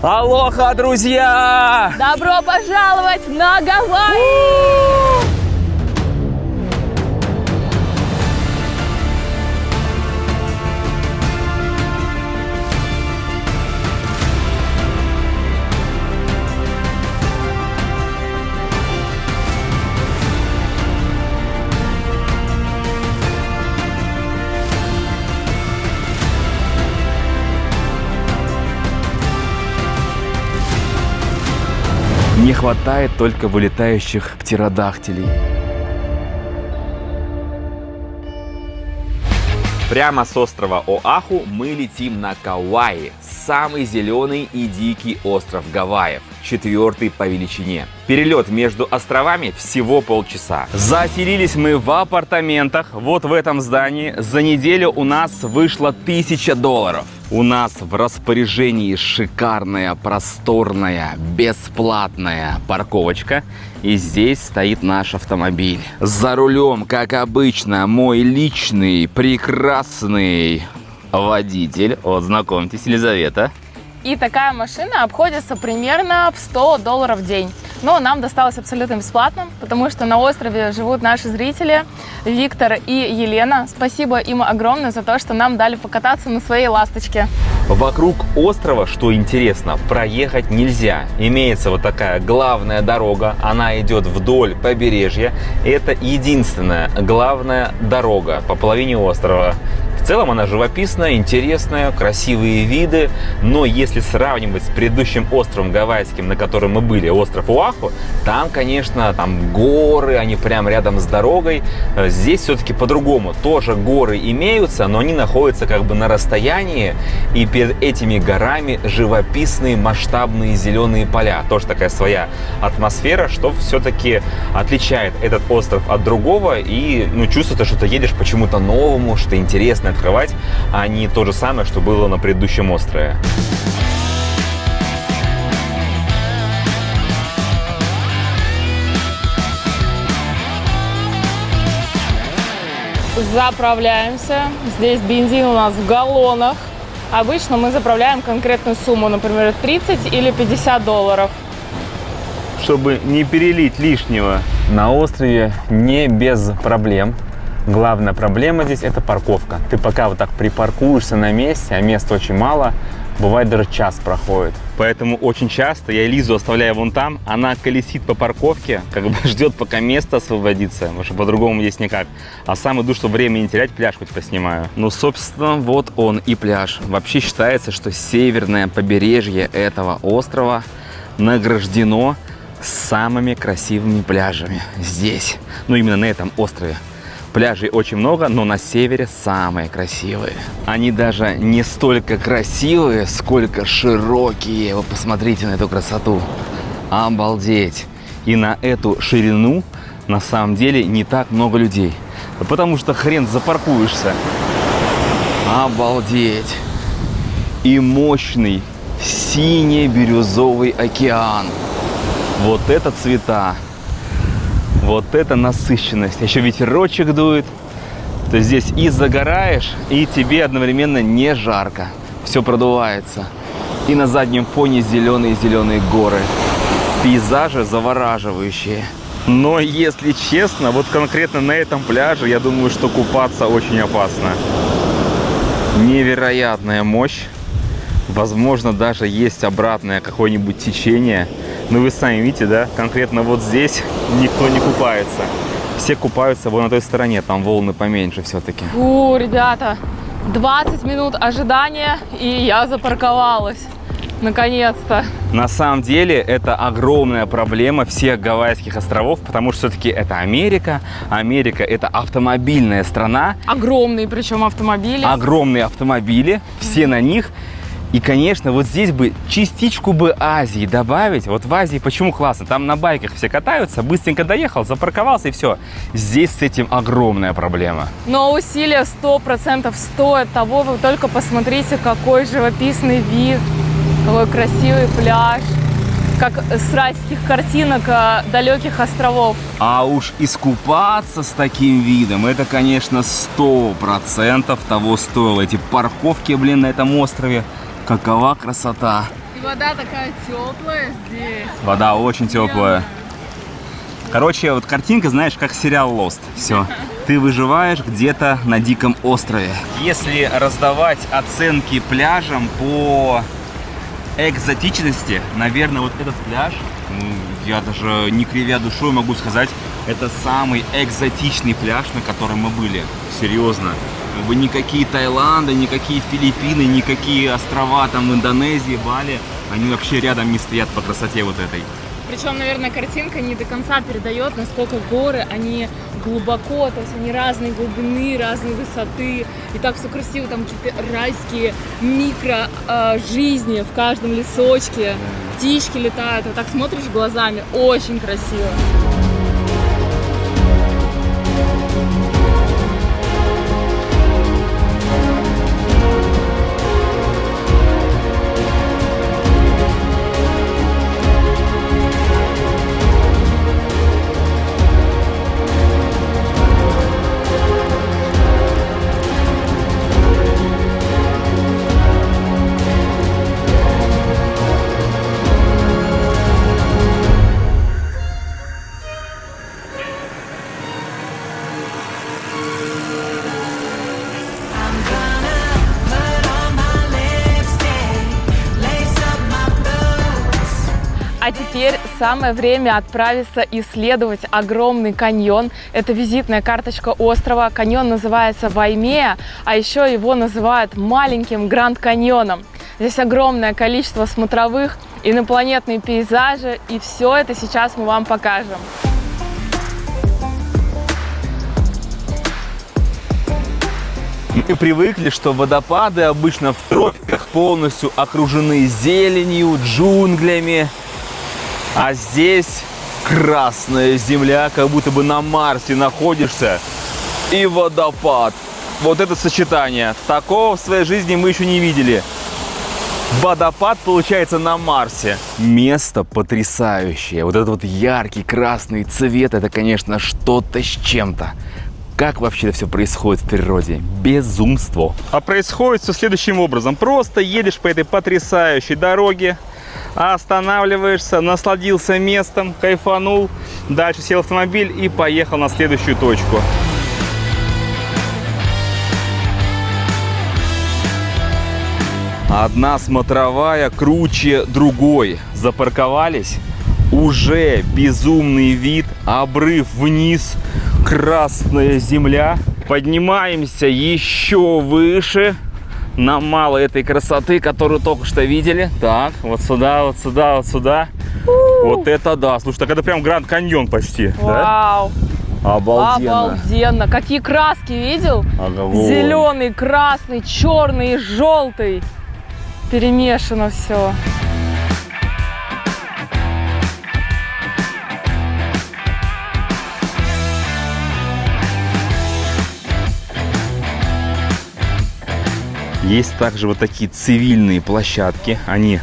Алоха, друзья! Добро пожаловать на Гавайи! Не хватает только вылетающих птеродактилей. Прямо с острова Оаху мы летим на Кауаи, самый зеленый и дикий остров Гавайев, 4-й по величине. Перелет между островами всего полчаса. Заселились мы в апартаментах, вот в этом здании. За неделю у нас вышло $1000. У нас в распоряжении шикарная, просторная, бесплатная парковочка. И здесь стоит наш автомобиль. За рулем, как обычно, мой личный, прекрасный водитель. Вот, знакомьтесь, Елизавета. И такая машина обходится примерно в $100 в день. Но нам досталось абсолютно бесплатно, потому что на острове живут наши зрители Виктор и Елена. Спасибо им огромное за то, что нам дали покататься на своей ласточке. Вокруг острова, что интересно, проехать нельзя. Имеется вот такая главная дорога, она идет вдоль побережья. Это единственная главная дорога по половине острова. В целом она живописная, интересная, красивые виды, но если сравнивать с предыдущим островом гавайским, на котором мы были, остров Оаху, там, конечно, там горы, они прям рядом с дорогой. Здесь все-таки по-другому. Тоже горы имеются, но они находятся как бы на расстоянии, и перед этими горами живописные масштабные зеленые поля. Тоже такая своя атмосфера, что все-таки отличает этот остров от другого, и чувствуется, что ты едешь почему-то новому, что интересно открывать, а не то же самое, что было на предыдущем острове. Заправляемся. Здесь бензин у нас в галлонах. Обычно мы заправляем конкретную сумму, например, $30 или $50. Чтобы не перелить лишнего. На острове не без проблем. Главная проблема здесь — это парковка. Ты пока вот так припаркуешься на месте, а места очень мало, бывает даже час проходит. Поэтому очень часто я Лизу оставляю вон там, она колесит по парковке, как бы ждет, пока место освободится, потому что по-другому здесь никак. А сам иду, чтобы время не терять, пляж хоть поснимаю. Ну, собственно, вот он и пляж. Вообще считается, что северное побережье этого острова награждено самыми красивыми пляжами здесь. Ну, именно на этом острове. Пляжей очень много, но на севере самые красивые. Они даже не столько красивые, сколько широкие. Вы посмотрите на эту красоту. Обалдеть. И на эту ширину на самом деле не так много людей. Потому что хрен запаркуешься. Обалдеть. И мощный сине-бирюзовый океан. Вот это цвета. Вот это насыщенность. Еще ветерочек дует. То есть здесь и загораешь, и тебе одновременно не жарко. Все продувается. И на заднем фоне зеленые-зеленые горы. Пейзажи завораживающие. Но если честно, вот конкретно на этом пляже, я думаю, что купаться очень опасно. Невероятная мощь. Возможно, даже есть обратное какое-нибудь течение. Но вы сами видите, да, конкретно вот здесь никто не купается. Все купаются вон на той стороне, там волны поменьше все-таки. Фу, ребята, 20 минут ожидания, и я запарковалась. Наконец-то. На самом деле это огромная проблема всех Гавайских островов, потому что все-таки это Америка. Америка — это автомобильная страна. Огромные причем автомобили. Огромные автомобили, все на них. И, конечно, вот здесь бы частичку бы Азии добавить. Вот в Азии почему классно? Там на байках все катаются, быстренько доехал, запарковался и все. Здесь с этим огромная проблема. Но усилия 100% стоят того. Вы только посмотрите, какой живописный вид, какой красивый пляж. Как с райских картинок далеких островов. А уж искупаться с таким видом, это, конечно, 100% того стоило. Эти парковки, блин, на этом острове. Какова красота. вода такая теплая здесь. Вода очень теплая. Короче, вот картинка, знаешь, как сериал Lost. Все. Ты выживаешь где-то на диком острове. Если раздавать оценки пляжам по экзотичности, наверное, вот этот пляж, я даже не кривя душой могу сказать, это самый экзотичный пляж, на котором мы были. Серьезно. Никакие Таиланды, никакие Филиппины, никакие острова там в Индонезии, Бали, они вообще рядом не стоят по красоте вот этой. Причем, наверное, картинка не до конца передает, насколько горы, они глубоко, то есть они разной глубины, разной высоты. И так все красиво, там какие-то райские микро-жизни в каждом лесочке. Птички летают, вот так смотришь глазами, очень красиво. А теперь самое время отправиться исследовать огромный каньон. Это визитная карточка острова. Каньон называется Ваймеа, а еще его называют маленьким Гранд Каньоном. Здесь огромное количество смотровых, инопланетные пейзажи, и все это сейчас мы вам покажем. Мы привыкли, что водопады обычно в тропиках полностью окружены зеленью, джунглями. А здесь красная земля, как будто бы на Марсе находишься, и водопад. Вот это сочетание. Такого в своей жизни мы еще не видели. Водопад получается на Марсе. Место потрясающее. Вот этот вот яркий красный цвет, это, конечно, что-то с чем-то. Как вообще это все происходит в природе? Безумство. А происходит все следующим образом. Просто едешь по этой потрясающей дороге, останавливаешься, насладился местом, кайфанул, дальше сел в автомобиль и поехал на следующую точку. Одна смотровая круче другой. Запарковались, уже безумный вид, обрыв вниз, красная земля. Поднимаемся еще выше. Нам мало этой красоты, которую только что видели. Так, вот сюда, вот сюда, вот сюда. Вот это да. Слушай, так это прям Гранд Каньон почти. Вау! Да? Обалденно. Обалденно! Какие краски, видел? Ага, вот. Зеленый, красный, черный и желтый. Перемешано все. Есть также вот такие цивильные площадки. Они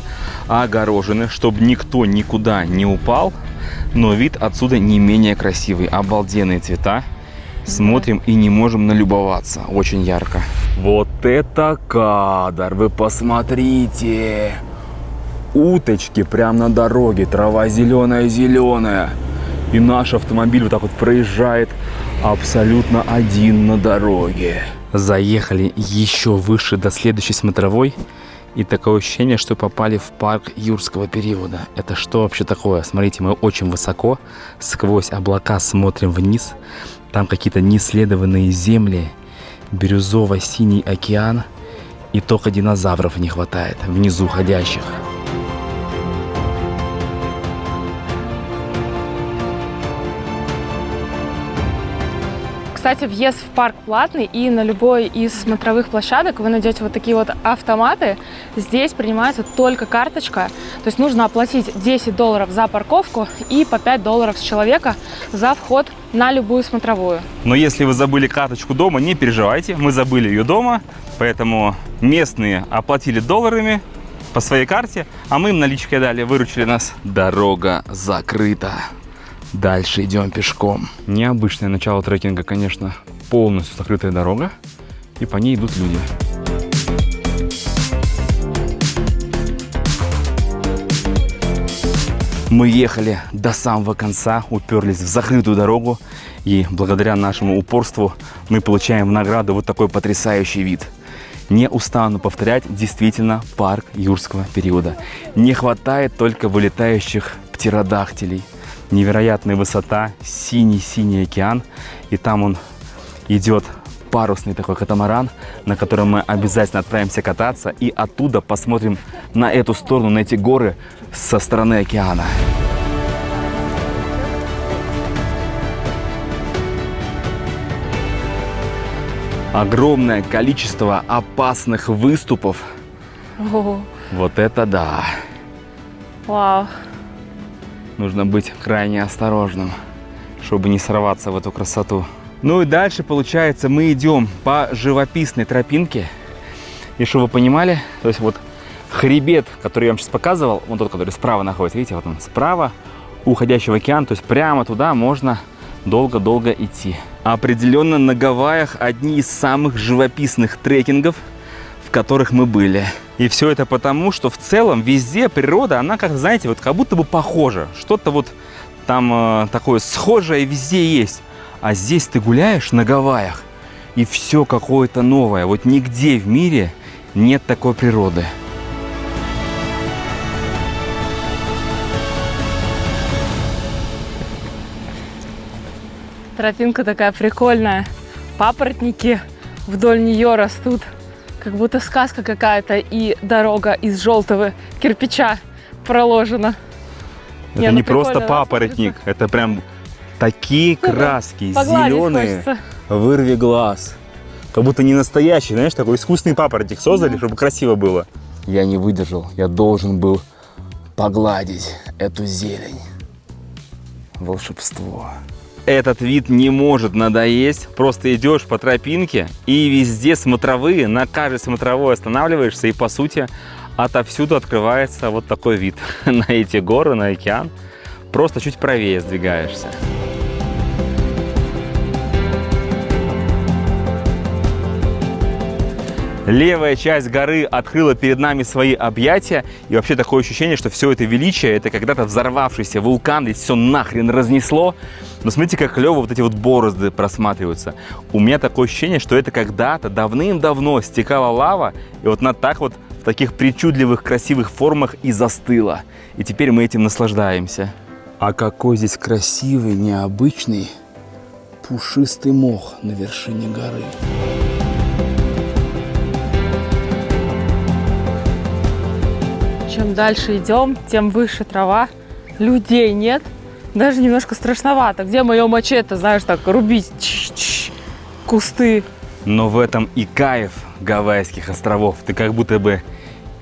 огорожены, чтобы никто никуда не упал. Но вид отсюда не менее красивый. Обалденные цвета. Смотрим и не можем налюбоваться. Очень ярко. Вот это кадр! Вы посмотрите! Уточки прямо на дороге. Трава зеленая-зеленая. И наш автомобиль вот так вот проезжает абсолютно один на дороге. Заехали еще выше до следующей смотровой. И такое ощущение, что попали в парк юрского периода. Это что вообще такое? Смотрите, мы очень высоко. Сквозь облака смотрим вниз. Там какие-то неисследованные земли. Бирюзово-синий океан. И только динозавров не хватает внизу ходящих. Кстати, въезд в парк платный, и на любой из смотровых площадок вы найдете вот такие вот автоматы. Здесь принимается только карточка, то есть нужно оплатить $10 за парковку и по $5 с человека за вход на любую смотровую. Но если вы забыли карточку дома, не переживайте, мы забыли ее дома, поэтому местные оплатили долларами по своей карте, а мы им наличкой дали, выручили нас. Дорога закрыта. Дальше идем пешком. Необычное начало трекинга, конечно. Полностью закрытая дорога, и по ней идут люди. Мы ехали до самого конца, уперлись в закрытую дорогу, и благодаря нашему упорству мы получаем в награду вот такой потрясающий вид. Не устану повторять, действительно парк юрского периода. Не хватает только вылетающих птеродактилей. Невероятная высота, синий-синий океан, и там он идет парусный такой катамаран, на котором мы обязательно отправимся кататься и оттуда посмотрим на эту сторону, на эти горы со стороны океана. Огромное количество опасных выступов. О, Вот это да! вау. Нужно быть крайне осторожным, чтобы не сорваться в эту красоту. Ну и дальше, получается, мы идем по живописной тропинке. И чтобы вы понимали, то есть вот хребет, который я вам сейчас показывал, вот тот, который справа находится, видите, вот он справа, уходящий в океан, то есть прямо туда можно долго-долго идти. Определенно на Гавайях одни из самых живописных трекингов, в которых мы были. И все это потому, что в целом везде природа, она, как знаете, вот как будто бы похожа. Что-то вот там такое схожее везде есть. А здесь ты гуляешь на Гавайях, и все какое-то новое. Вот нигде в мире нет такой природы. Тропинка такая прикольная. Папоротники вдоль нее растут. Как будто сказка какая-то, и дорога из желтого кирпича проложена. Это не просто папоротник, это прям такие краски, зеленые, вырви глаз. Как будто не настоящий, знаешь, такой искусственный папоротник создали, чтобы красиво было. Я не выдержал, я должен был погладить эту зелень. Волшебство. Этот вид не может надоесть. Просто идешь по тропинке, и везде смотровые, на каждой смотровой останавливаешься, и по сути отовсюду открывается вот такой вид на эти горы, на океан. Просто чуть правее сдвигаешься. Левая часть горы открыла перед нами свои объятия. И вообще такое ощущение, что все это величие, это когда-то взорвавшийся вулкан, и все нахрен разнесло. Но смотрите, как клево вот эти вот борозды просматриваются. У меня такое ощущение, что это когда-то давным-давно стекала лава, и вот она так вот в таких причудливых, красивых формах и застыла. И теперь мы этим наслаждаемся. А какой здесь красивый, необычный, пушистый мох на вершине горы. Чем дальше идем, тем выше трава. Людей нет. Даже немножко страшновато. Где мое мачете, знаешь, так рубить кусты. Но в этом и кайф Гавайских островов. Ты как будто бы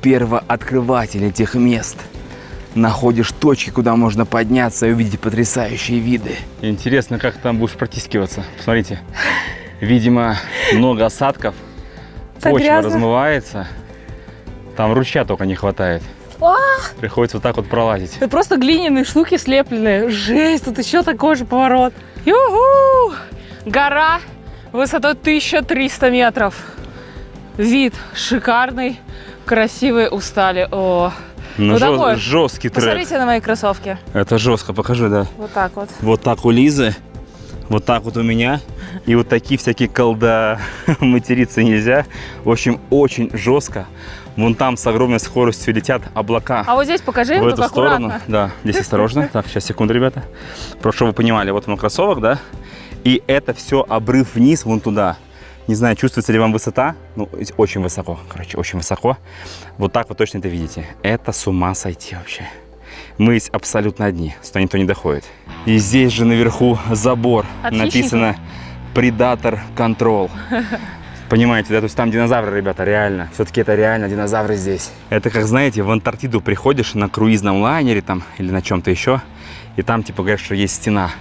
первооткрыватель этих мест. Находишь точки, куда можно подняться и увидеть потрясающие виды. Интересно, как ты там будешь протискиваться. Посмотрите. Видимо, много осадков. Так Почва грязно. размывается. Там ручья только не хватает. Приходится вот так вот пролазить. Это просто глиняные штуки слепленные. Жесть, тут еще такой же поворот. Юху! Гора высотой 1300 метров. Вид шикарный, красивый, устали. О. Ну, такой. жесткий трек. Посмотрите на мои кроссовки. Это жестко, покажи, да. Вот так вот. Вот так у Лизы, вот так вот у меня. И вот такие всякие колда, материться нельзя. В общем, очень жестко. Вон там с огромной скоростью летят облака. А вот здесь покажи, в ну эту как сторону. аккуратно. Да, здесь осторожно. Так, сейчас, секунду, ребята. Просто чтобы вы понимали, вот он кроссовок, да. И это все обрыв вниз, вон туда. Не знаю, чувствуется ли вам высота. Ну, очень высоко, короче, очень высоко. Вот так вы точно это видите. Это с ума сойти вообще. Мы здесь абсолютно одни, сюда никто не доходит. И здесь же наверху забор. Написано «Predator Control». Понимаете, да? То есть там динозавры, ребята, реально. Все-таки это реально динозавры здесь. Это как, знаете, в Антарктиду приходишь на круизном лайнере там или на чем-то еще, и там типа говорят, что есть стена.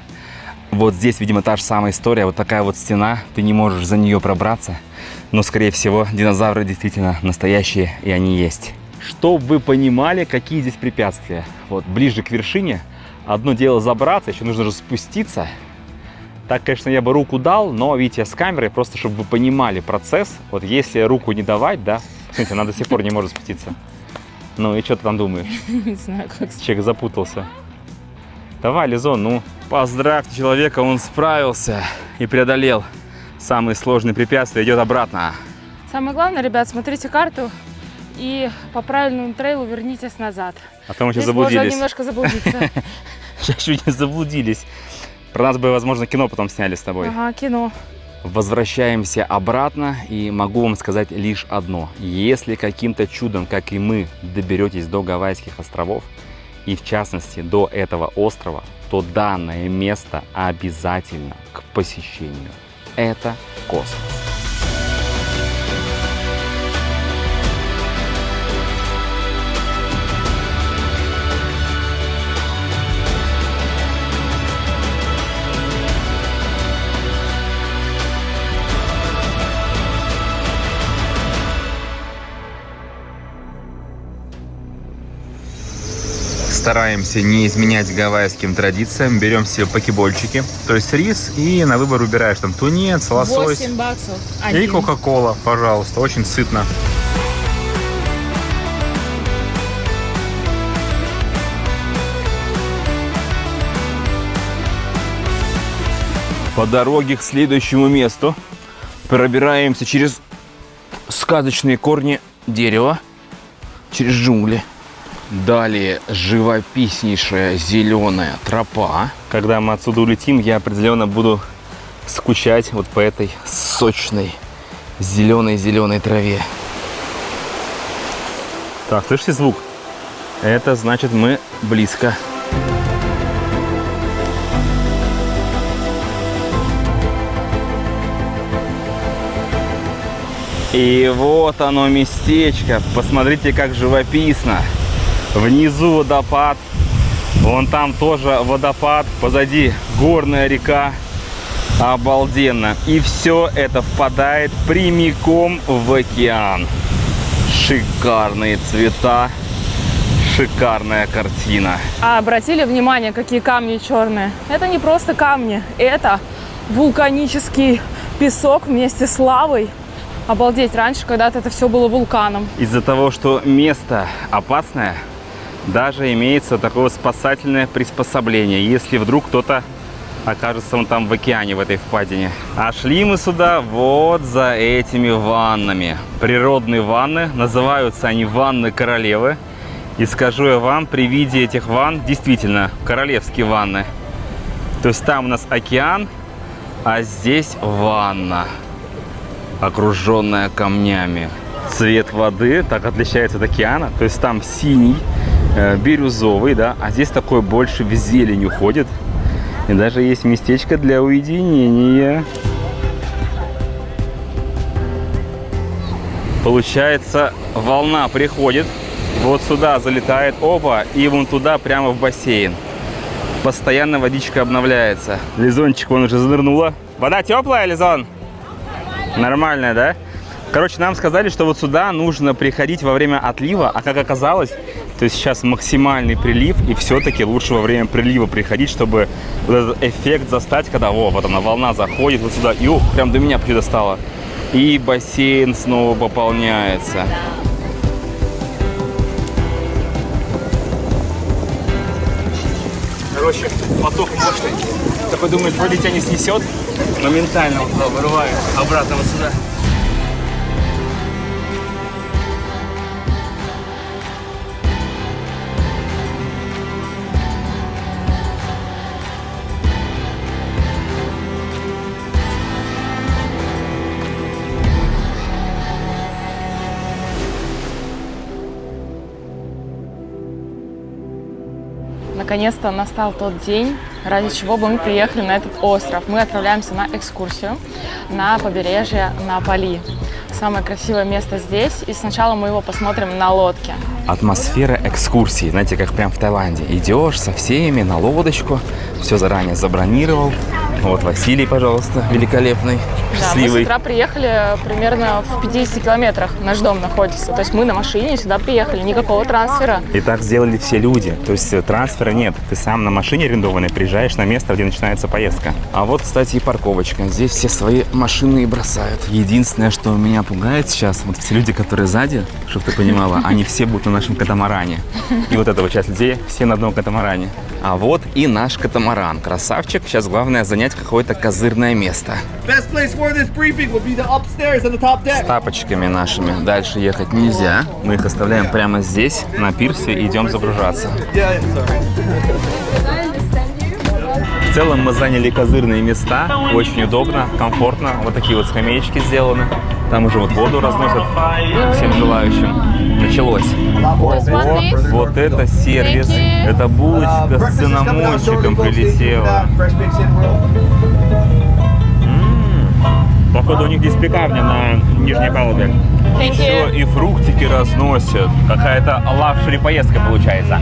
Вот здесь, видимо, та же самая история. Вот такая вот стена, ты не можешь за нее пробраться. Но, скорее всего, динозавры действительно настоящие, и они есть. Чтобы вы понимали, какие здесь препятствия. Вот ближе к вершине. Одно дело забраться, еще нужно же спуститься. Так, конечно, я бы руку дал, но, видите, с камерой, просто чтобы вы понимали процесс. Вот если руку не давать, да, смотрите, она до сих пор не может спуститься. Ну и что ты там думаешь? Не знаю, как. Человек запутался. Давай, Лизон, ну, поздравьте человека, он справился и преодолел самые сложные препятствия, идет обратно. Самое главное, ребят, смотрите карту и по правильному трейлу вернитесь назад. А то мы сейчас Здесь можно заблудились. немножко заблудиться. Сейчас чуть не заблудились. Про нас бы, возможно, кино потом сняли с тобой. Ага, кино. Возвращаемся обратно, и могу вам сказать лишь одно. Если каким-то чудом, как и мы, доберетесь до Гавайских островов, и в частности до этого острова, то данное место обязательно к посещению. Это космос. Стараемся не изменять гавайским традициям. Берем себе покебольчики, то есть рис, и на выбор выбираешь там тунец, лосось. 8 баксов. И Один. кока-кола, пожалуйста, очень сытно. По дороге к следующему месту пробираемся через сказочные корни дерева, через джунгли. Далее живописнейшая зеленая тропа. Когда мы отсюда улетим, я определенно буду скучать вот по этой сочной зеленой траве. Так, слышите звук? Это значит, мы близко. И вот оно местечко. Посмотрите, как живописно. Внизу водопад. Вон там тоже водопад. Позади горная река. Обалденно. И все это впадает прямиком в океан. Шикарные цвета. Шикарная картина. А обратили внимание, какие камни черные? Это не просто камни, это вулканический песок вместе с лавой. Обалдеть, раньше когда-то это все было вулканом. Из-за того, что место опасное, даже имеется такое спасательное приспособление, если вдруг кто-то окажется вон там в океане, в этой впадине. А шли мы сюда вот за этими ваннами. Природные ванны, называются они ванны королевы. И скажу я вам, при виде этих ванн, действительно, королевские ванны. То есть там у нас океан, а здесь ванна, окруженная камнями. Цвет воды так отличается от океана. То есть там синий, бирюзовый, да, а здесь такой больше в зелень уходит. И даже есть местечко для уединения. Получается, волна приходит, вот сюда залетает, опа, и вон туда прямо в бассейн. Постоянно водичка обновляется. Лизончик вон уже занырнула. Вода теплая, Лизон? Нормальная, да? Короче, нам сказали, что вот сюда нужно приходить во время отлива, а как оказалось, то есть сейчас максимальный прилив, и все-таки лучше во время прилива приходить, чтобы вот этот эффект застать, когда вот она, волна заходит вот сюда, и прям до меня почти достала. И бассейн снова пополняется. Короче, поток мощный. Такой думает, вроде тебя не снесет, моментально вот туда вырывает, обратно вот сюда. Наконец-то настал тот день, ради чего бы мы приехали на этот остров. Мы отправляемся на экскурсию на побережье на Бали. Самое красивое место здесь, и сначала мы его посмотрим на лодке. Атмосфера экскурсии, знаете, как прям в Таиланде. Идешь со всеми на лодочку, все заранее забронировал. Вот Василий, пожалуйста, великолепный, Да, счастливый. мы с утра приехали примерно в 50 километрах, наш дом находится. То есть мы на машине сюда приехали, никакого трансфера. И так сделали все люди. То есть трансфера нет. Ты сам на машине арендованной приезжаешь на место, где начинается поездка. А вот, кстати, и парковочка. Здесь все свои машины и бросают. Единственное, что меня пугает сейчас, вот все люди, которые сзади, чтобы ты понимала, они все будут на нашем катамаране. И вот эта вот часть людей, все на одном катамаране. А вот и наш катамаран. Красавчик. Сейчас главное занять какое-то козырное место. С тапочками нашими дальше ехать нельзя. Мы их оставляем прямо здесь, на пирсе, и идем загружаться. В целом мы заняли козырные места. Очень удобно, комфортно. Вот такие вот скамеечки сделаны. Там уже вот воду разносят всем желающим. Началось. Посмотри. Вот это сервис. Это булочка с цинамончиком прилетела. Походу у них здесь пекарня на нижней палубе. Еще и фруктики разносят. Какая-то лакшери поездка получается.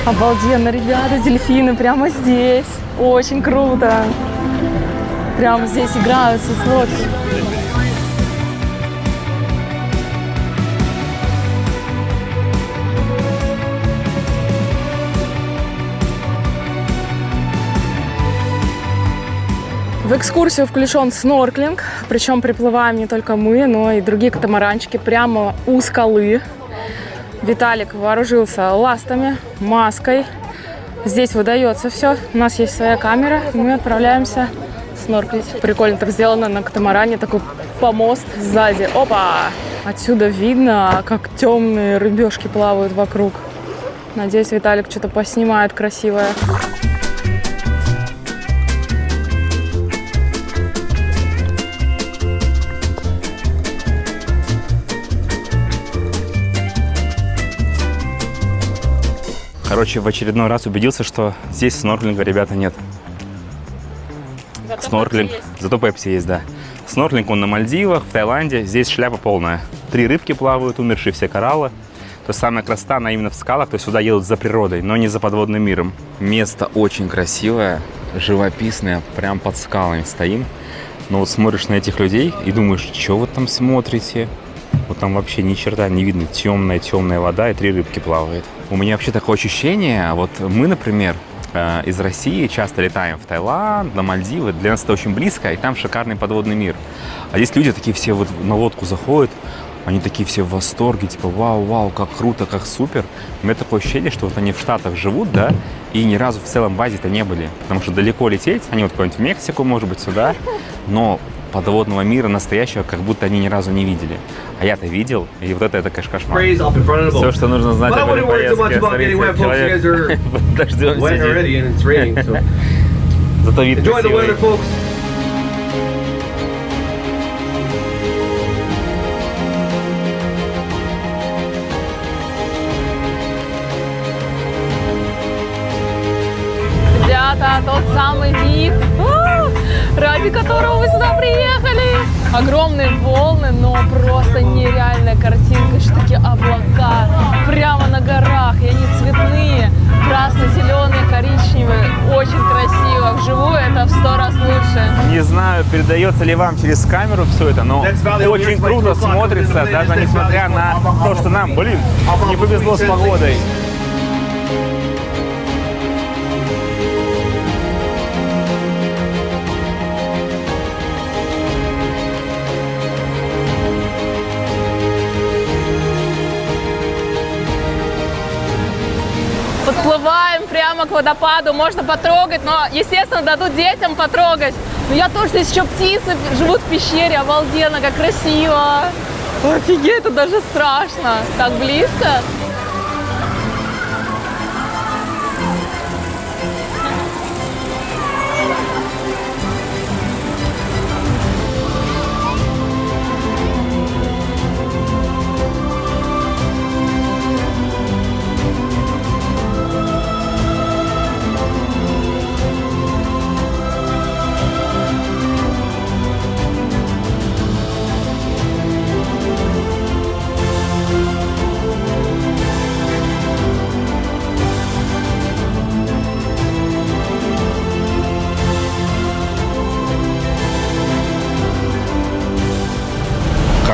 Обалденно, ребята, дельфины прямо здесь. Очень круто. Прямо здесь играются с лодкой. В экскурсию включен снорклинг, причем приплываем не только мы, но и другие катамаранчики прямо у скалы. Виталик вооружился ластами, маской. Здесь выдается все. У нас есть своя камера, и мы отправляемся снорклить. Прикольно так сделано на катамаране, такой помост сзади. Опа! Отсюда видно, как темные рыбешки плавают вокруг. Надеюсь, Виталик что-то поснимает красивое. Короче, в очередной раз убедился, что здесь снорклинга, ребята, нет. Снорклинг. Зато Пепси есть, да. Снорклинг он на Мальдивах, в Таиланде. Здесь шляпа полная. 3 рыбки плавают, умершие все кораллы. То есть самая красота, она именно в скалах. То есть сюда едут за природой, но не за подводным миром. Место очень красивое, живописное. Прям под скалами стоим. Но вот смотришь на этих людей и думаешь, что вы там смотрите? Вот там вообще ни черта не видно. Темная вода и 3 рыбки плавают. У меня вообще такое ощущение, вот мы, например, из России часто летаем в Таиланд, на Мальдивы. Для нас это очень близко, и там шикарный подводный мир. А здесь люди такие все вот на лодку заходят, они такие все в восторге, типа вау, как круто, как супер. У меня такое ощущение, что вот они в Штатах живут, да, и ни разу в целом в Азии-то не были. Потому что далеко лететь, они вот куда-нибудь в Мексику, может быть, сюда, но подводного мира настоящего как будто они ни разу не видели. А я-то видел, и вот это конечно, кошмар. Все, что нужно знать об этой поездке. Смотрите, человек под дождем сидит. Зато вид красивый. Ребята, тот самый вид, ради которого мы сюда приехали. Огромные волны, но просто нереальная картинка. Что такие облака прямо на горах, и они цветные, красно-зеленые, коричневые. Очень красиво. Вживую это в 100 раз лучше. Не знаю, передается ли вам через камеру все это, но очень круто смотрится, даже несмотря на то, что нам, не повезло с погодой. Подплываем прямо к водопаду, можно потрогать, но, естественно, дадут детям потрогать. Но я тоже, здесь еще птицы живут в пещере, обалденно, как красиво. Офигеть, это даже страшно. Так близко.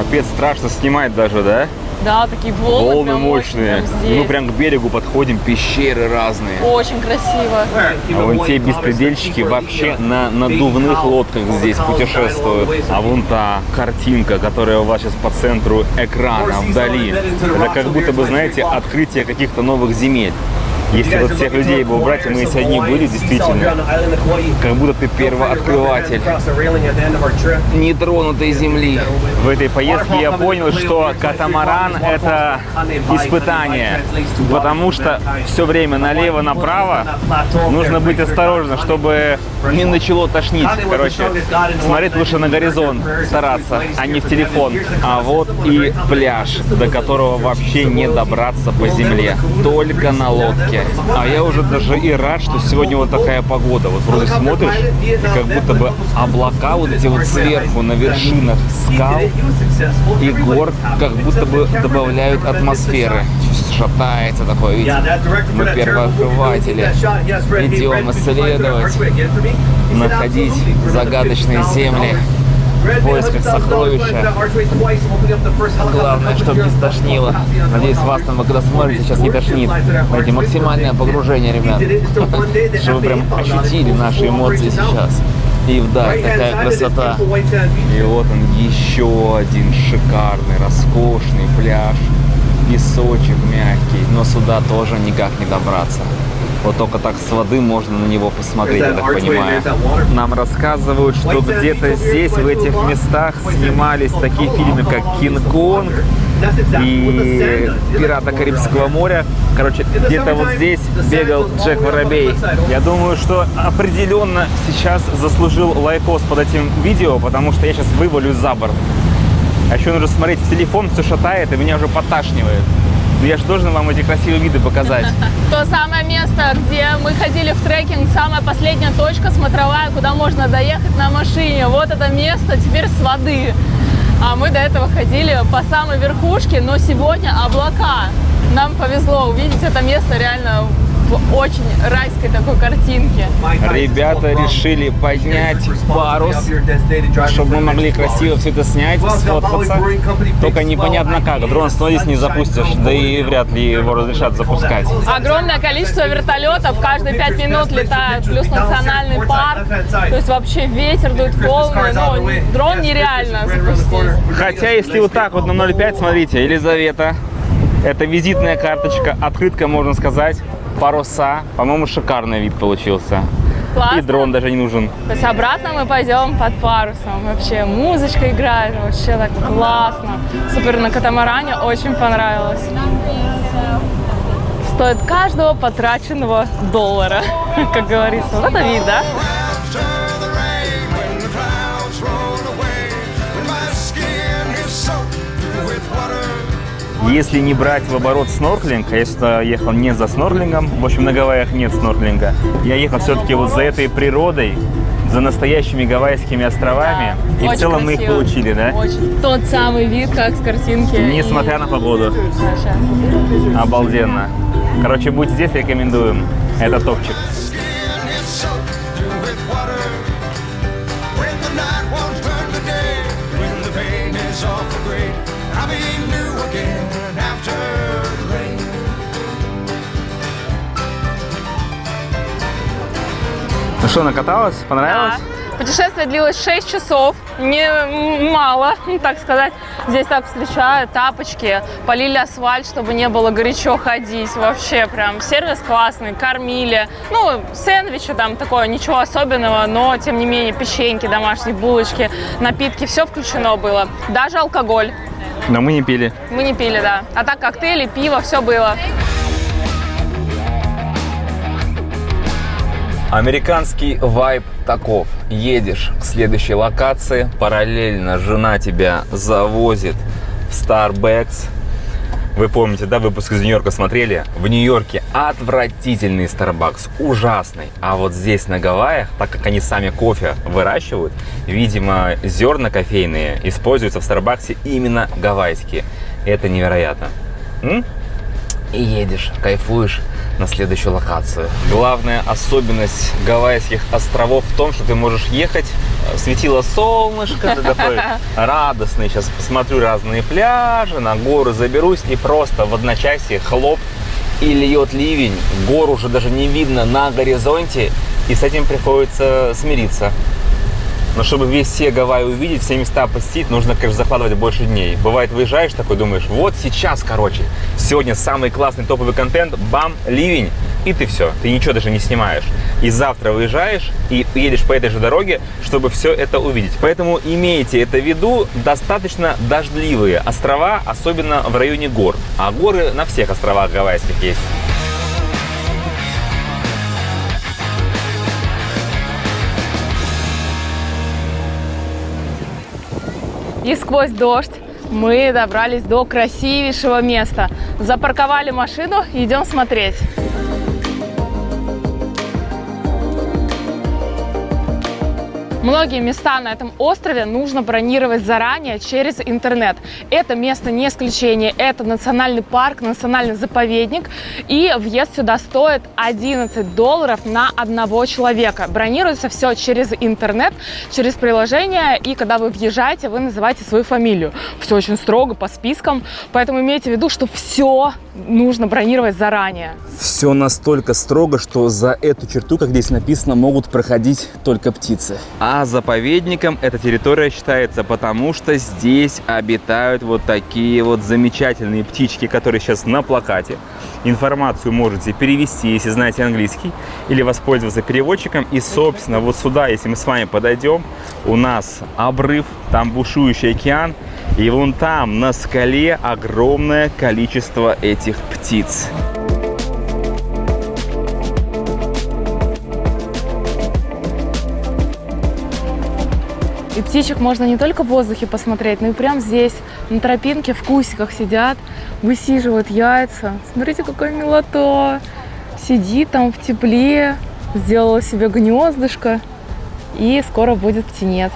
Капец, страшно снимать даже, да? Да, такие волны, Волны прям мощные. прям здесь. Ну прям к берегу подходим, пещеры разные. Очень красиво. А вон те беспредельщики вообще на надувных лодках здесь путешествуют. А вон та картинка, которая у вас сейчас по центру экрана вдали. Это как будто бы, знаете, открытие каких-то новых земель. Если вот всех людей бы убрать, и мы все одни были, действительно, как будто ты первооткрыватель нетронутой земли. В этой поездке я понял, что катамаран – это испытание, потому что все время налево-направо нужно быть осторожным, чтобы не начало тошнить. Короче, смотреть лучше на горизонт, стараться, а не в телефон. А вот и пляж, до которого вообще не добраться по земле, только на лодке. А я уже даже и рад, что сегодня вот такая погода. Вот вроде смотришь, и как будто бы облака вот эти вот сверху на вершинах скал и гор как будто бы добавляют атмосферы. Шатается такое, видите? Мы первооткрыватели. Идем исследовать, находить загадочные земли в поисках сокровища. Главное, чтобы не стошнило. Надеюсь, вас там, вы когда смотрите, сейчас не тошнит. Знаете, максимальное погружение, ребят. Чтобы вы прям ощутили наши эмоции сейчас. И вдаль такая красота. И вот он, еще один шикарный, роскошный пляж. Песочек мягкий, но сюда тоже никак не добраться. Вот только так с воды можно на него посмотреть, я так понимаю. Нам рассказывают, что где-то здесь, в этих местах, снимались такие фильмы, как «Кинг-Конг» и «Пираты Карибского моря». Короче, где-то вот здесь бегал Джек Воробей. Я думаю, что определенно сейчас заслужил лайкос под этим видео, потому что я сейчас вывалюсь за борт. А еще нужно смотреть в телефон, все шатает, и меня уже подташнивает. Но я же должен вам эти красивые виды показать. То самое место, где мы ходили в трекинг, самая последняя точка смотровая, куда можно доехать на машине. Вот это место теперь с воды. А мы до этого ходили по самой верхушке, но сегодня облака. Нам повезло увидеть это место реально в очень райской такой картинке. Ребята решили поднять парус, чтобы мы могли красиво все это снять, сфоткаться. Только непонятно как. Дрон снова здесь не запустишь, да и вряд ли его разрешат запускать. Огромное количество вертолетов, каждые 5 минут летают, плюс национальный парк. То есть вообще ветер дует, волны, но дрон нереально запустить. Хотя, если вот так вот на 0,5, смотрите, Елизавета, это визитная карточка, открытка, можно сказать. Паруса. По-моему, шикарный вид получился. Классно. И дрон даже не нужен. То есть обратно мы пойдем под парусом. Вообще музычка играет, вообще так классно. Супер на катамаране, очень понравилось. Стоит каждого потраченного доллара, как говорится. Вот это вид, да? Если не брать в оборот снорклинг, а я сюда ехал не за снорклингом, в общем, на Гавайях нет снорклинга, я ехал все-таки вот за этой природой, за настоящими Гавайскими островами, да, и в целом красиво. Мы их получили, да? Очень. Тот самый вид, как с картинки. Несмотря на погоду. Обалденно. Короче, будь здесь, рекомендуем. Это топчик. Ну что, накаталась? Понравилось? Да. Путешествие длилось 6 часов, не мало, так сказать. Здесь так встречают, тапочки, полили асфальт, чтобы не было горячо ходить. Вообще прям сервис классный, кормили. Ну, сэндвичи там такое, ничего особенного, но тем не менее печеньки, домашние булочки, напитки, все включено было. Даже алкоголь. Но мы не пили. Мы не пили, да. А так коктейли, пиво, все было. Американский вайб таков. Едешь к следующей локации, параллельно жена тебя завозит в Starbucks. Вы помните, да, выпуск из Нью-Йорка смотрели? В Нью-Йорке отвратительный Starbucks, ужасный. А вот здесь на Гавайях, так как они сами кофе выращивают, видимо, зерна кофейные используются в Starbucks именно гавайские. Это невероятно. и едешь, кайфуешь на следующую локацию. Главная особенность Гавайских островов в том, что ты можешь ехать, светило солнышко, ты такой радостный, сейчас посмотрю разные пляжи, на горы заберусь, и просто в одночасье хлоп, и льет ливень, гор уже даже не видно на горизонте, и с этим приходится смириться. Но чтобы все Гавайи увидеть, все места посетить, нужно, конечно, закладывать больше дней. Бывает, выезжаешь такой, думаешь, вот сейчас, короче, сегодня самый классный топовый контент, бам, ливень, и ты все, ты ничего даже не снимаешь. И завтра выезжаешь и едешь по этой же дороге, чтобы все это увидеть. Поэтому имейте это в виду, достаточно дождливые острова, особенно в районе гор. А горы на всех островах гавайских есть. И сквозь дождь мы добрались до красивейшего места. Запарковали машину, идем смотреть. Многие места на этом острове нужно бронировать заранее через интернет. Это место не исключение. Это национальный парк, национальный заповедник. И въезд сюда стоит $11 на одного человека. Бронируется все через интернет, через приложение. И когда вы въезжаете, вы называете свою фамилию. Все очень строго, по спискам. Поэтому имейте в виду, что все нужно бронировать заранее. Все настолько строго, что за эту черту, как здесь написано, могут проходить только птицы. А заповедником эта территория считается потому, что здесь обитают вот такие вот замечательные птички, которые сейчас на плакате. Информацию можете перевести, если знаете английский, или воспользоваться переводчиком. И, собственно, вот сюда, если мы с вами подойдем, у нас обрыв, там бушующий океан, и вон там на скале огромное количество этих птиц. И птичек можно не только в воздухе посмотреть, но и прямо здесь, на тропинке, в кустиках сидят, высиживают яйца. Смотрите, какая милота! Сидит там в тепле, сделала себе гнездышко, и скоро будет птенец.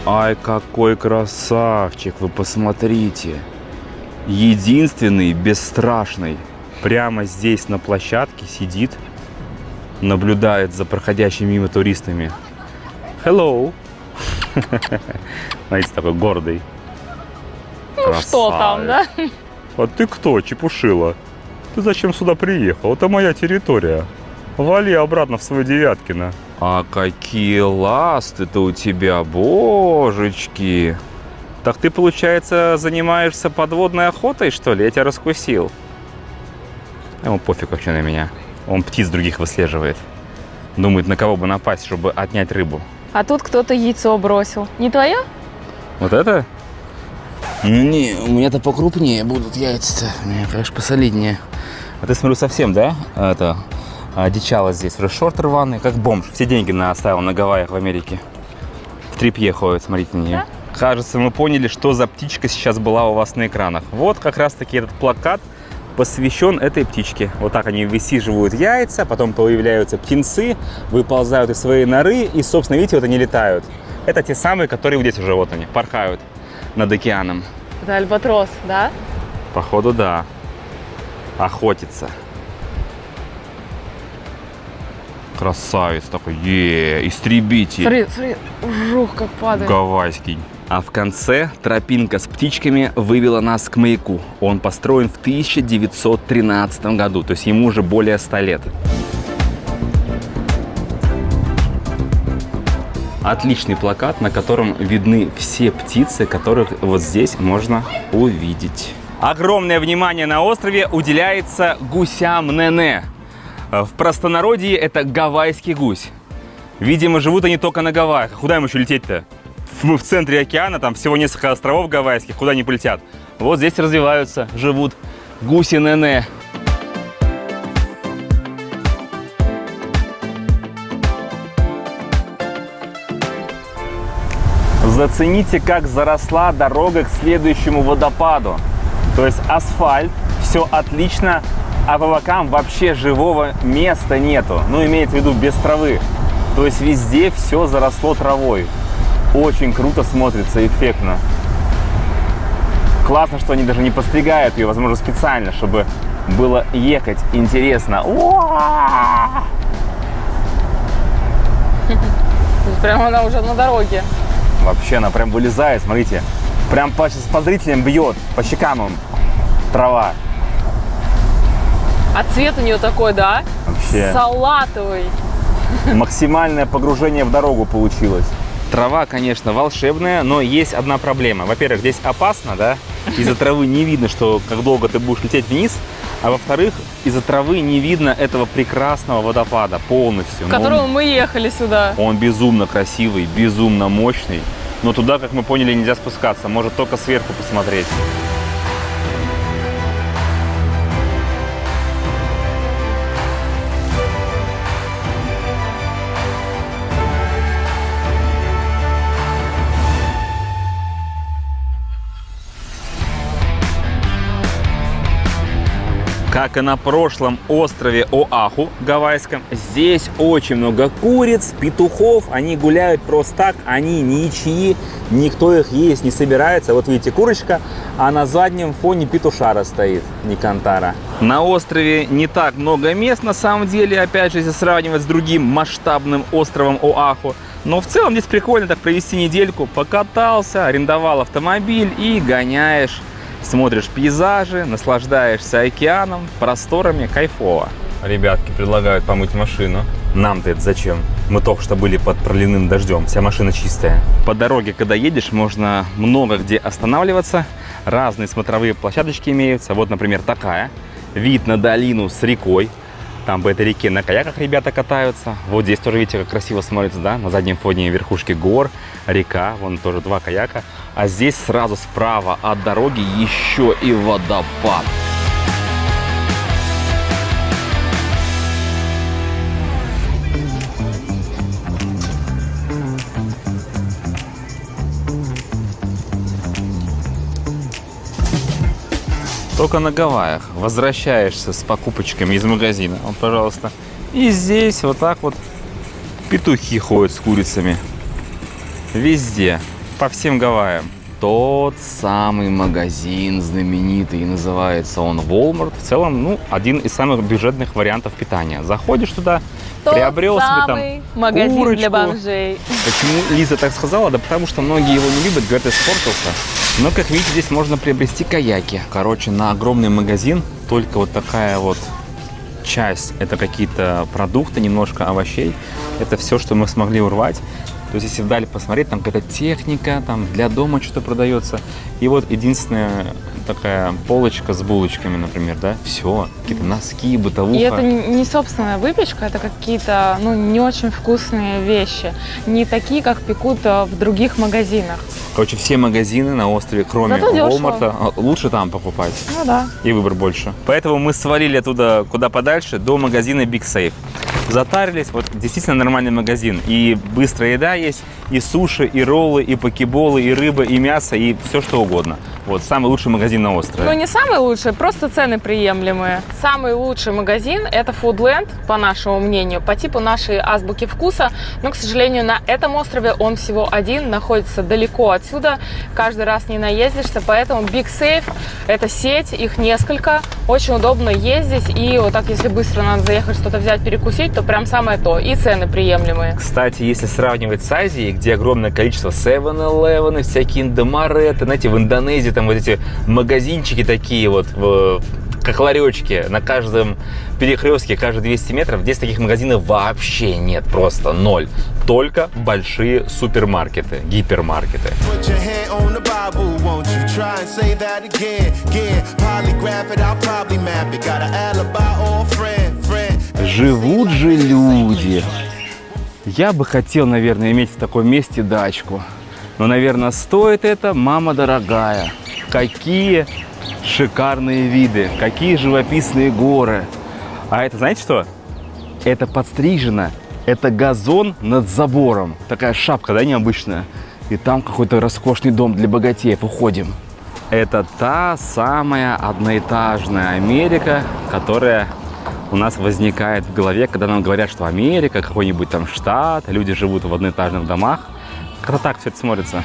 Ай, какой красавчик, вы посмотрите. Единственный, бесстрашный, прямо здесь на площадке сидит, наблюдает за проходящими мимо туристами. Hello! Знаете, такой гордый. Ну что там, да? А ты кто, чепушила? Ты зачем сюда приехал? Это моя территория. Вали обратно в свою Девяткино. А какие ласты-то у тебя, божечки! Так ты, получается, занимаешься подводной охотой, что ли? Я тебя раскусил. Ему пофиг вообще на меня. Он птиц других выслеживает. Думает, на кого бы напасть, чтобы отнять рыбу. А тут кто-то яйцо бросил. Не твое? Вот это? Ну не, у меня-то покрупнее будут яйца-то. У меня, конечно, посолиднее. А ты, смотрю, совсем, да? Это, одичала здесь. Уже шорты рваные, как бомж. Все деньги оставил на Гавайях в Америке. В трипье ходит, смотрите на нее. Да? Кажется, мы поняли, что за птичка сейчас была у вас на экранах. Вот как раз-таки этот плакат посвящен этой птичке. Вот так они высиживают яйца, потом появляются птенцы, выползают из своей норы и, собственно, видите, вот они летают. Это те самые, которые здесь уже вот они, порхают над океаном. Это альбатрос, да? Походу, да. Охотится. Красавец такой, истребитель. Смотри, смотри, жух, как падает. Гавайский. А в конце тропинка с птичками вывела нас к маяку. Он построен в 1913 году, то есть ему уже более 100 лет. Отличный плакат, на котором видны все птицы, которых вот здесь можно увидеть. Огромное внимание на острове уделяется гусям Нене. В простонародье это гавайский гусь. Видимо, живут они только на Гавайях. А куда им еще лететь-то? Мы в центре океана, там всего несколько островов гавайских, куда они полетят. Вот здесь развиваются, живут гуси Нене. Зацените, как заросла дорога к следующему водопаду. То есть асфальт, все отлично, а по бокам вообще живого места нету. Ну, имеется в виду без травы. То есть везде все заросло травой. Очень круто смотрится, эффектно. Классно, что они даже не подстригают ее, возможно, специально, чтобы было ехать интересно. Прямо она уже на дороге. Вообще, она прям вылезает, смотрите. Прям по зрителям бьет, по щекам им трава. А цвет у нее такой, да? Вообще. Салатовый. Максимальное погружение в дорогу получилось. Трава, конечно, волшебная, но есть одна проблема. Во-первых, здесь опасно, да? Из-за травы не видно, что как долго ты будешь лететь вниз. А во-вторых, из-за травы не видно этого прекрасного водопада полностью. В которого мы ехали сюда. Он безумно красивый, безумно мощный. Но туда, как мы поняли, нельзя спускаться. Может только сверху посмотреть. Как и на прошлом острове Оаху гавайском, здесь очень много куриц, петухов. Они гуляют просто так, они ничьи, никто их есть не собирается. Вот видите, курочка, а на заднем фоне петушара стоит, никантара. На острове не так много мест, на самом деле, опять же, если сравнивать с другим масштабным островом Оаху. Но в целом здесь прикольно так провести недельку. Покатался, арендовал автомобиль и гоняешь. Смотришь пейзажи, наслаждаешься океаном, просторами, кайфово. Ребятки предлагают помыть машину. Нам-то это зачем? Мы только что были под проливным дождем, вся машина чистая. По дороге, когда едешь, можно много где останавливаться. Разные смотровые площадочки имеются. Вот, например, такая. Вид на долину с рекой. Там по этой реке на каяках ребята катаются. Вот здесь тоже, видите, как красиво смотрится, да? На заднем фоне верхушки гор, река, вон тоже 2 каяка. А здесь сразу справа от дороги еще и водопад. Только на Гавайях возвращаешься с покупочками из магазина, вот, пожалуйста, и здесь вот так вот петухи ходят с курицами. Везде, по всем Гавайям. Тот самый магазин знаменитый, называется он Walmart. В целом, ну, один из самых бюджетных вариантов питания. Заходишь туда, приобрел себе там магазин курочку. для бомжей. Почему Лиза так сказала? Да потому что многие его не любят, говорят, испортился. Но, как видите, здесь можно приобрести каяки. Короче, на огромный магазин только вот такая вот часть. Это какие-то продукты, немножко овощей. Это все, что мы смогли урвать. То есть, если вдали посмотреть, там какая-то техника, там для дома что-то продается. И вот единственная такая полочка с булочками, например, да, все, какие-то носки, бытовуха. И это не собственная выпечка, это какие-то, ну, не очень вкусные вещи. Не такие, как пекут в других магазинах. Короче, все магазины на острове, кроме Walmart, лучше там покупать. Ну да. И выбор больше. Поэтому мы свалили оттуда куда подальше, до магазина Big Safe. Затарились, вот действительно нормальный магазин. И быстрая еда есть, и суши, и роллы, и покеболы, и рыба, и мясо, и все что угодно. Вот самый лучший магазин на острове. Ну не самый лучший, просто цены приемлемые. Самый лучший магазин – это Foodland, по нашему мнению, по типу нашей азбуки вкуса. Но, к сожалению, на этом острове он всего один, находится далеко отсюда. Каждый раз не наездишься, поэтому Big Safe – это сеть, их несколько. Очень удобно ездить, и вот так, если быстро надо заехать, что-то взять, перекусить, то прям самое то. И цены приемлемые. Кстати, если сравнивать с Азией, где огромное количество 7-Eleven, всякие Индомареты, знаете, в Индонезии там вот эти магазинчики такие вот, как ларечки на каждом перекрестке, каждые 200 метров. Здесь таких магазинов вообще нет, просто ноль. Только большие супермаркеты, гипермаркеты. Живут же люди. Я бы хотел, наверное, иметь в таком месте дачку. Но, наверное, стоит это, мама дорогая. Какие шикарные виды, какие живописные горы. А это, знаете что? Это подстрижено. Это газон над забором. Такая шапка, да, необычная. И там какой-то роскошный дом для богатеев. Уходим. Это та самая одноэтажная Америка, которая у нас возникает в голове, когда нам говорят, что Америка, какой-нибудь там штат, люди живут в одноэтажных домах. Как-то так все это смотрится.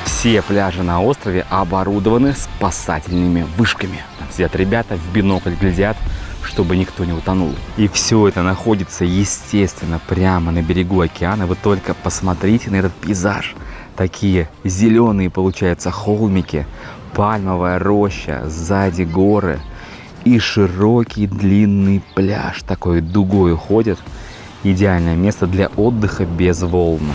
Все пляжи на острове оборудованы спасательными вышками. Там сидят ребята, в бинокль глядят, чтобы никто не утонул. И все это находится, естественно, прямо на берегу океана. Вы только посмотрите на этот пейзаж. Такие зеленые, получаются, холмики, пальмовая роща, сзади горы и широкий длинный пляж. Такой дугой уходит. Идеальное место для отдыха без волн.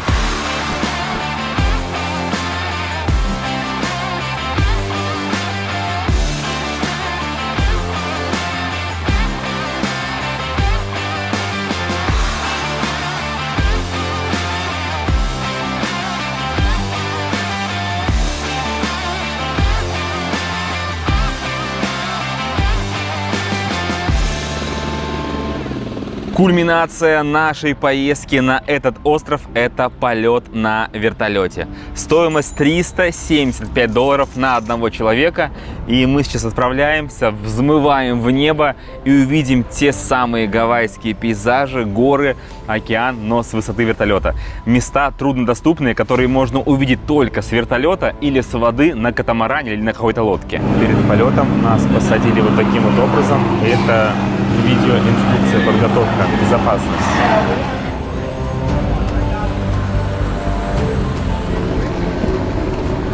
Кульминация нашей поездки на этот остров – это полет на вертолете. Стоимость $375 на одного человека. И мы сейчас отправляемся, взмываем в небо и увидим те самые гавайские пейзажи, горы, океан, но с высоты вертолета. Места труднодоступные, которые можно увидеть только с вертолета или с воды на катамаране или на какой-то лодке. Перед полетом нас посадили вот таким вот образом. Это видеоинструкция, подготовка, безопасность.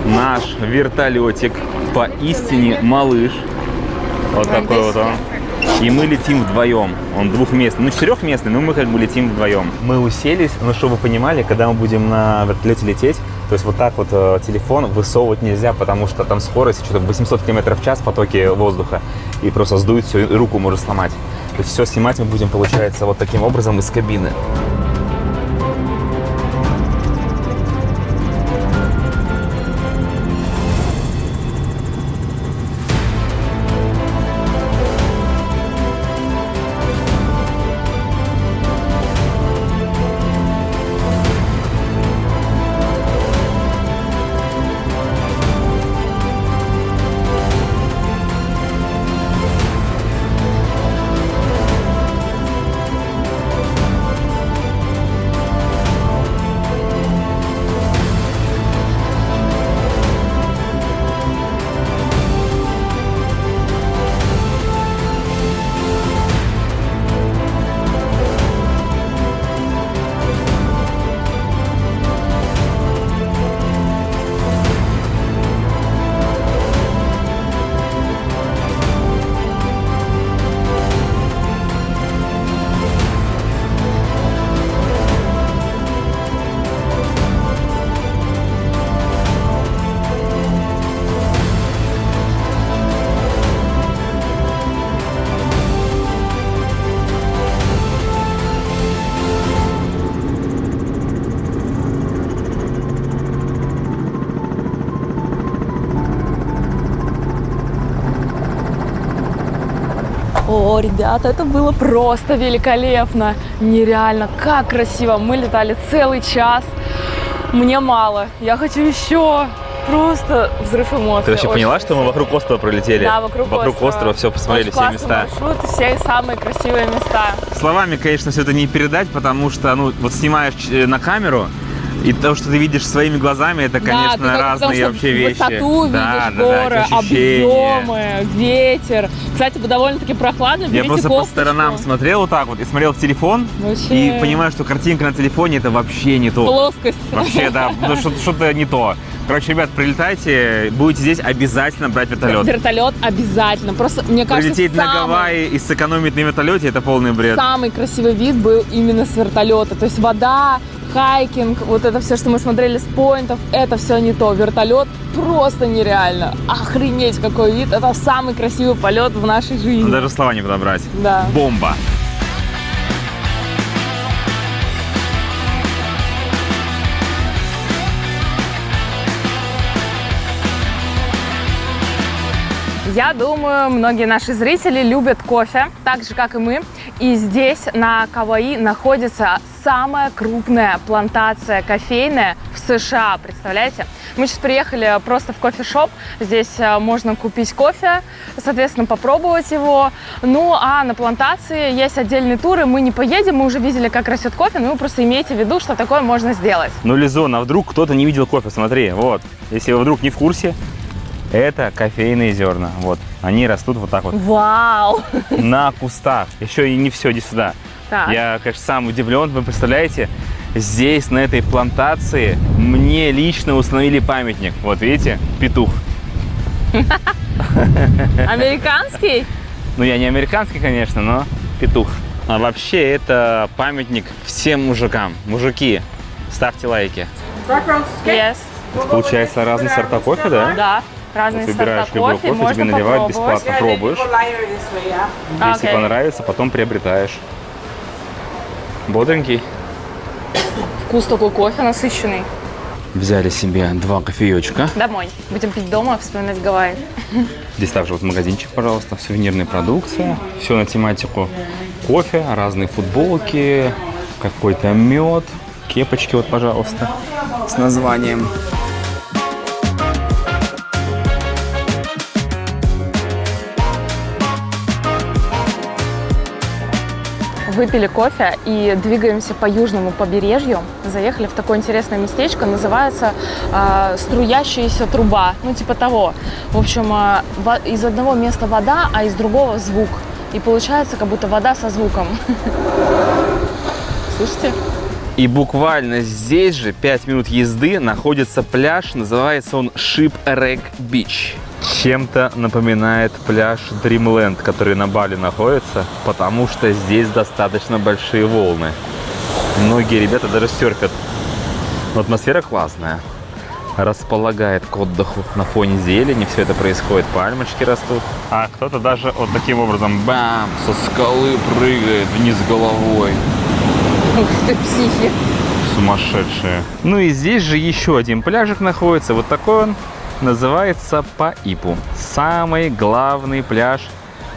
Наш вертолетик поистине малыш. Вот такой вот он. И мы летим вдвоем. Он двухместный, ну четырехместный, но мы как бы летим вдвоем. Мы уселись, но чтобы вы понимали, когда мы будем на вертолете лететь, то есть вот так вот телефон высовывать нельзя, потому что там скорость что-то 800 км в час потоки воздуха. И просто сдует все, и руку может сломать. То есть все снимать мы будем, получается, вот таким образом из кабины. О, ребята, это было просто великолепно, нереально, как красиво. Мы летали целый час, мне мало, я хочу еще. Просто взрыв эмоций. Ты вообще очень поняла, что мы вокруг острова пролетели? Да, вокруг острова все посмотрели, очень все места. Маршрут, все самые красивые места. Словами, конечно, все это не передать, потому что, ну, вот снимаешь на камеру, и то, что ты видишь своими глазами, это, конечно, да, разные вообще вещи. Высоту видишь, горы, объемы, ветер. Кстати, довольно-таки прохладно. Я просто кофточку. по сторонам смотрел вот так вот и смотрел в телефон. Вообще. И понимаю, что картинка на телефоне это вообще не то. Плоскость. Вообще, да, что-то не то. Короче, ребят, прилетайте, будете здесь, обязательно брать вертолет. Вертолет обязательно. Просто, мне кажется, Прилететь на Гавайи и сэкономить на вертолете — это полный бред. Самый красивый вид был именно с вертолета. То есть вода, хайкинг, вот это все, что мы смотрели с поинтов, это все не то. Вертолет просто нереально. Охренеть, какой вид. Это самый красивый полет в нашей жизни. Даже слова не подобрать. Да. Бомба. Я думаю, многие наши зрители любят кофе, так же, как и мы. И здесь, на Каваи, находится самая крупная плантация кофейная в США, представляете? Мы сейчас приехали просто в кофешоп, здесь можно купить кофе, соответственно, попробовать его. Ну, а на плантации есть отдельные туры, мы не поедем, мы уже видели, как растет кофе, но вы просто имейте в виду, что такое можно сделать. Ну, Лизон, а вдруг кто-то не видел кофе? Смотри, вот, если вы вдруг не в курсе, это кофейные зерна, вот, они растут вот так вот. Вау! На кустах, еще и не все, иди сюда. Так. Я, конечно, сам удивлен, вы представляете, здесь, на этой плантации, мне лично установили памятник. Вот видите, петух. Американский? Ну, я не американский, конечно, но петух. А вообще, это памятник всем мужикам. Мужики, ставьте лайки. Yes. Получается, разные сорта кофе, да? Да, разные Вот сорта выбираешь любой кофе, кофе, можно тебе наливают попробовать. бесплатно, пробуешь. Если Окей. понравится, потом приобретаешь. Бодренький. Вкус такой кофе насыщенный. Взяли себе 2 кофеечка. Домой. Будем пить дома, вспоминать Гавайи. Здесь также вот магазинчик, пожалуйста, сувенирная продукция. Все на тематику кофе, разные футболки, какой-то мед, кепочки вот, пожалуйста, с названием. Выпили кофе и двигаемся по южному побережью. Заехали в такое интересное местечко, называется «Струящаяся труба». Ну, типа того. В общем, из одного места вода, а из другого звук. И получается, как будто вода со звуком. Слышите? И буквально здесь же, 5 минут езды, находится пляж. Называется он Shipwreck Beach. Чем-то напоминает пляж Dreamland, который на Бали находится, потому что здесь достаточно большие волны. Многие ребята даже серфят. Но атмосфера классная. Располагает к отдыху на фоне зелени. Все это происходит, пальмочки растут. А кто-то даже вот таким образом, бам, со скалы прыгает вниз головой. Ух ты, психи. Сумасшедшие. Ну и здесь же еще один пляжик находится. Вот такой он. Называется Паипу. Самый главный пляж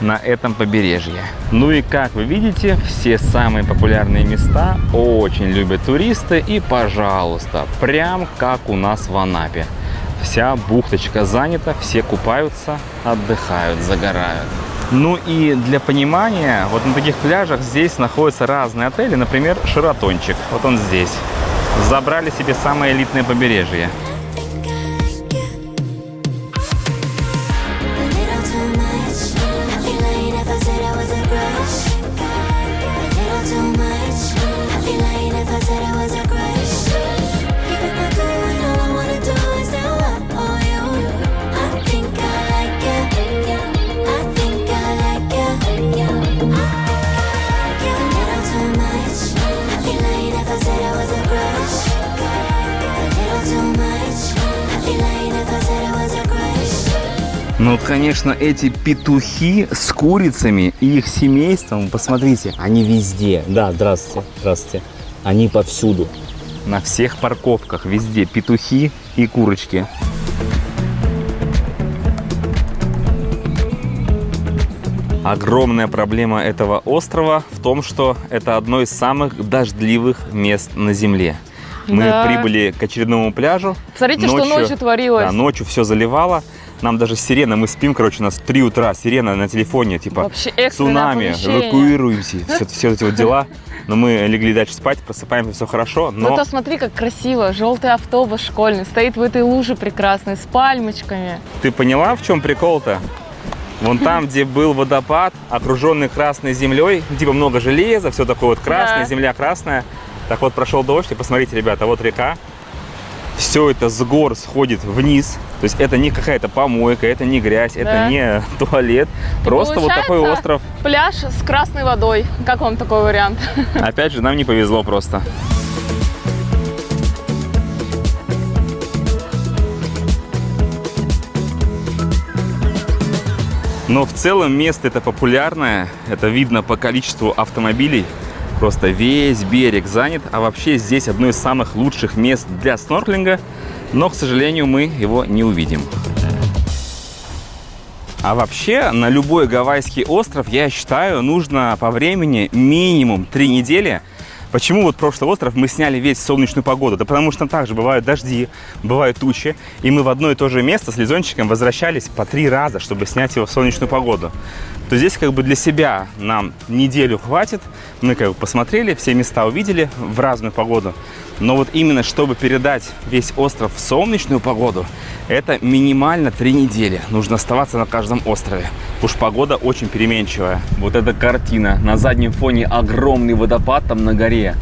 на этом побережье. Ну и как вы видите, все самые популярные места очень любят туристы. И, пожалуйста, прям как у нас в Анапе. Вся бухточка занята, все купаются, отдыхают, загорают. Ну и для понимания, вот на таких пляжах здесь находятся разные отели. Например, Шератончик. Вот он здесь. Забрали себе самое элитное побережье. Ну вот, конечно, эти петухи с курицами и их семейством, посмотрите, они везде. Да, здравствуйте, здравствуйте. Они повсюду. На всех парковках, везде петухи и курочки. Огромная проблема этого острова в том, что это одно из самых дождливых мест на Земле. Мы прибыли к очередному пляжу. Смотрите, что ночью творилось. Да, ночью все заливало. Нам даже сирена, мы спим, короче, у нас 3 утра, сирена на телефоне, типа вообще цунами, эвакуируемся, все эти вот дела. Но мы легли дальше спать, просыпаемся, все хорошо, но... Ну, то смотри, как красиво, желтый автобус школьный стоит в этой луже прекрасной, с пальмочками. Ты поняла, в чем прикол-то? Вон там, где был водопад, окруженный красной землей, типа много железа, все такое вот красное, да. Земля красная. Так вот, прошел дождь, и посмотрите, ребята, вот река. Все это с гор сходит вниз. То есть это не какая-то помойка, это не грязь, да. Это не туалет. И просто вот такой остров. Пляж с красной водой. Как вам такой вариант? Опять же, нам не повезло просто. Но в целом место это популярное. Это видно по количеству автомобилей. Просто весь берег занят, а вообще здесь одно из самых лучших мест для снорклинга, но, к сожалению, мы его не увидим. А вообще, на любой гавайский остров, я считаю, нужно по времени минимум 3 недели. Почему вот прошлый остров мы сняли весь в солнечную погоду? Да потому что там также бывают дожди, бывают тучи. И мы в одно и то же место с Лизончиком возвращались по 3 раза, чтобы снять его в солнечную погоду. То здесь как бы для себя нам неделю хватит. Мы как бы посмотрели, все места увидели в разную погоду. Но вот именно чтобы передать весь остров в солнечную погоду, это минимально 3 недели. Нужно оставаться на каждом острове. Уж погода очень переменчивая. Вот эта картина. На заднем фоне огромный водопад там на горе.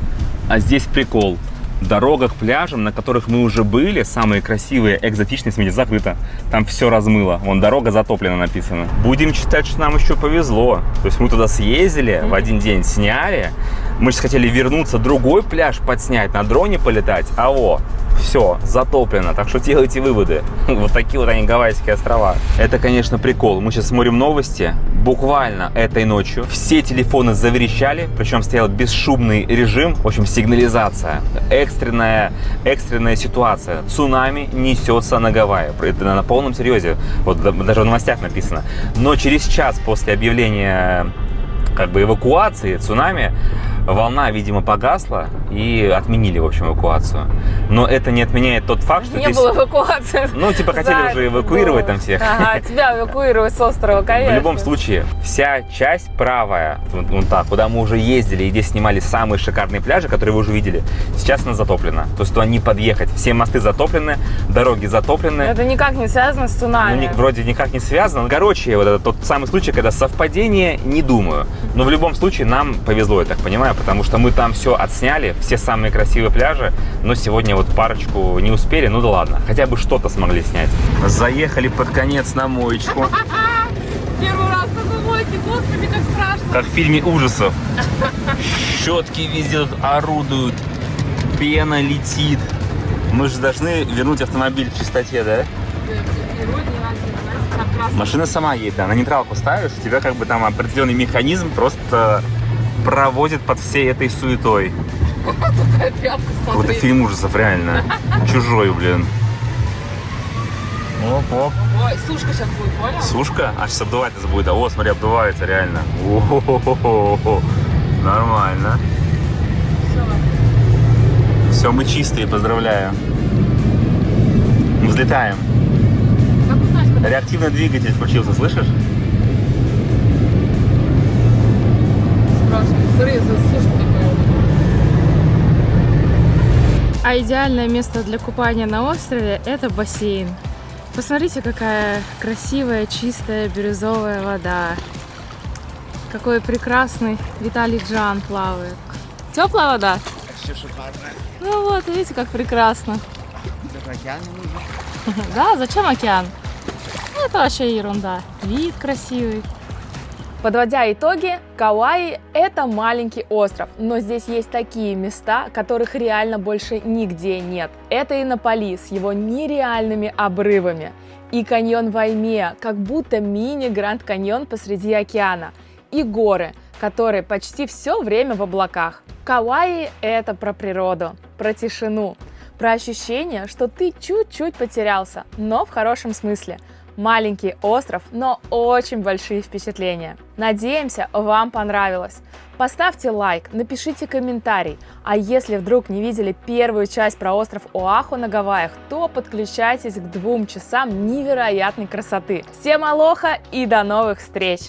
А здесь прикол. Дорога к пляжам, на которых мы уже были, самые красивые, экзотичные, смотрите, закрыто. Там все размыло. Вон дорога затоплена написано. Будем считать, что нам еще повезло. То есть мы туда съездили, в один день сняли. Мы же хотели вернуться, другой пляж подснять, на дроне полетать. А во, все, затоплено. Так что делайте выводы. Вот такие вот они гавайские острова. Это, конечно, прикол. Мы сейчас смотрим новости. Буквально этой ночью все телефоны заверещали, причем стоял бесшумный режим, в общем, сигнализация. Экстренная ситуация. Цунами несется на Гавайи. Это на полном серьезе. Вот даже в новостях написано. Но через час после объявления как бы эвакуации, цунами, волна, видимо, погасла и отменили, в общем, эвакуацию. Но это не отменяет тот факт, что Не было эвакуации. Ну, типа, хотели уже эвакуировать там всех. Ага, тебя эвакуировать с острова, конечно. В любом случае, вся часть правая, вон та, куда мы уже ездили и где снимали самые шикарные пляжи, которые вы уже видели, сейчас она затоплена. То есть туда не подъехать. Все мосты затоплены, дороги затоплены. Это никак не связано с цунами. Ну, вроде никак не связано. Короче, вот это тот самый случай, когда совпадение, не думаю. Но в любом случае нам повезло, я так понимаю, потому что мы там все отсняли, все самые красивые пляжи, но сегодня вот парочку не успели, ну да ладно, хотя бы что-то смогли снять. Заехали под конец на моечку. Первый раз такой мойки, господи, как страшно. Как в фильме ужасов. Щетки везде тут орудуют, пена летит. Мы же должны вернуть автомобиль в чистоте, да? Машина сама едет, да, на нейтралку ставишь, у тебя как бы там определенный механизм просто проводит под всей этой суетой. Такая тряпка, смотри. Вот это фильм ужасов, реально. Чужой, блин. Оп-оп. Ой, сушка сейчас будет, понял? Сушка? А сейчас обдувать-то будет. О, смотри, обдувается реально. О-хо-хо-хо-хо. Нормально. Все, мы чистые, поздравляю. Мы взлетаем. Как узнать, куда? Реактивный двигатель включился, слышишь? Страшно. Смотри, за сушка такая. А идеальное место для купания на острове – это бассейн. Посмотрите, какая красивая, чистая, бирюзовая вода. Какой прекрасный Виталий Джан плавает. Теплая вода? Все шикарно. Ну вот, видите, как прекрасно. Даже океан не нужен. Да, зачем океан? Ну, это вообще ерунда. Вид красивый. Подводя итоги, Кауаи – это маленький остров, но здесь есть такие места, которых реально больше нигде нет. Это Иннополис с его нереальными обрывами, и каньон Ваймеа, как будто мини-Гранд Каньон посреди океана, и горы, которые почти все время в облаках. Кауаи – это про природу, про тишину, про ощущение, что ты чуть-чуть потерялся, но в хорошем смысле. Маленький остров, но очень большие впечатления. Надеемся, вам понравилось. Поставьте лайк, напишите комментарий. А если вдруг не видели первую часть про остров Оаху на Гавайях, то подключайтесь к 2 часам невероятной красоты. Всем алоха и до новых встреч!